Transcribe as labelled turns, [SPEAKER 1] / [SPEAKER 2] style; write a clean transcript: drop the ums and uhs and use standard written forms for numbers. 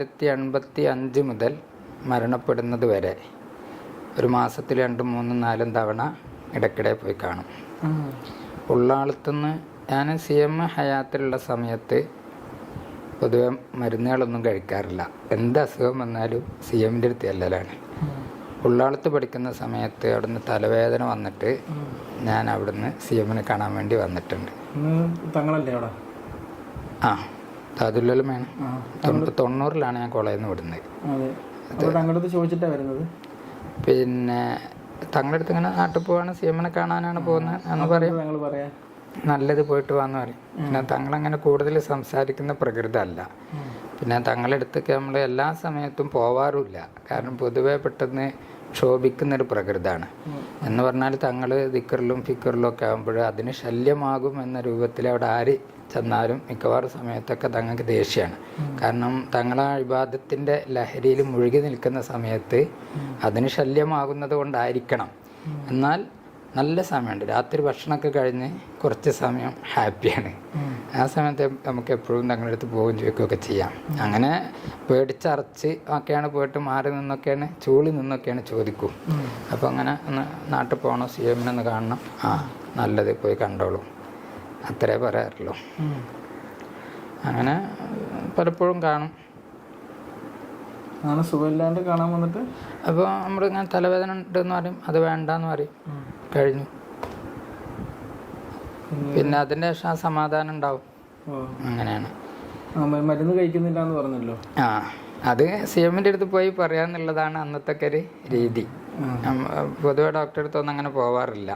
[SPEAKER 1] 1985 മുതൽ മരണപ്പെടുന്നത് വരെ ഒരു മാസത്തിൽ 2, 3, 4 തവണ ഇടയ്ക്കിടെ പോയി കാണും. ഉള്ളാളത്തുനിന്ന് ഞാൻ CM ഹയാത്തിലുള്ള സമയത്ത് പൊതുവെ മരുന്നുകളൊന്നും കഴിക്കാറില്ല. എന്ത് അസുഖം വന്നാലും CMൻ്റെ അടുത്ത് ചെല്ലലാണ്. ഉള്ളാളത്ത് പഠിക്കുന്ന സമയത്ത് അവിടുന്ന് തലവേദന വന്നിട്ട് ഞാൻ അവിടുന്ന് CMനെ കാണാൻ വേണ്ടി വന്നിട്ടുണ്ട്. ആ താജുലുലമയാണ്. 90-ലാണ് ഞാൻ കോളേജിൽ നിന്ന് വിടുന്നത്. പിന്നെ തങ്ങളുടെ അടുത്ത് ഇങ്ങനെ നാട്ടിൽ പോവാണ്, CMനെ കാണാനാണ് പോകുന്നത് എന്ന് പറയും. നല്ലത് പോയിട്ട് വന്ന് പറയും. പിന്നെ തങ്ങളങ്ങനെ കൂടുതൽ സംസാരിക്കുന്ന പ്രകൃതി അല്ല. പിന്നെ തങ്ങളടുത്തൊക്കെ നമ്മൾ എല്ലാ സമയത്തും പോവാറുമില്ല. കാരണം പൊതുവെ പെട്ടെന്ന് ക്ഷോഭിക്കുന്നൊരു പ്രകൃതമാണ്. എന്ന് പറഞ്ഞാൽ തങ്ങൾ ദിക്കറിലും ഫിക്കറിലും ഒക്കെ ആകുമ്പോൾ അതിന് ശല്യമാകും എന്ന രൂപത്തിൽ അവിടെ ആര് ചെന്നാലും മിക്കവാറും സമയത്തൊക്കെ തങ്ങൾക്ക് ദേഷ്യമാണ്. കാരണം തങ്ങളെ ഇബാദത്തിൻ്റെ ലഹരിയിൽ മുഴുകി നിൽക്കുന്ന സമയത്ത് അതിന് ശല്യമാകുന്നത് കൊണ്ടായിരിക്കണം. എന്നാൽ നല്ല സമയമുണ്ട്. രാത്രി ഭക്ഷണമൊക്കെ കഴിഞ്ഞ് കുറച്ച് സമയം ഹാപ്പിയാണ്. ആ സമയത്ത് നമുക്ക് എപ്പോഴും തങ്ങളുടെ അടുത്ത് പോകുകയും ചോദിക്കുകയൊക്കെ ചെയ്യാം. അങ്ങനെ പേടിച്ചറച്ച് ഒക്കെയാണ് പോയിട്ട് മാറി നിന്നൊക്കെയാണ്, ചൂളി നിന്നൊക്കെയാണ് ചോദിക്കും. അപ്പോൾ അങ്ങനെ ഒന്ന് നാട്ടിൽ പോകണം, CMനെ ഒന്ന് കാണണം. ആ നല്ലത് പോയി കണ്ടോളൂ, അത്രേ പറയാറുള്ളൂ. അങ്ങനെ പലപ്പോഴും കാണും.
[SPEAKER 2] സുഖമില്ലാണ്ട് കാണാൻ വന്നിട്ട്
[SPEAKER 1] അപ്പോൾ നമ്മളിങ്ങനെ തലവേദന ഉണ്ടെന്ന് പറയും, അത് വേണ്ടെന്ന് പറയും, കഴിഞ്ഞു. പിന്നെ അതിൻ്റെ ശേഷം ആ സമാധാനം ഉണ്ടാവും. അങ്ങനെയാണ്.
[SPEAKER 2] മരുന്ന് കഴിക്കുന്നില്ല എന്ന് പറഞ്ഞല്ലോ.
[SPEAKER 1] ആ അത് CMൻ്റെ അടുത്ത് പോയി പറയാന്നുള്ളതാണ് അന്നത്തെ ഒരു രീതി. പൊതുവെ ഡോക്ടറെ അടുത്തൊന്നും അങ്ങനെ പോവാറില്ല.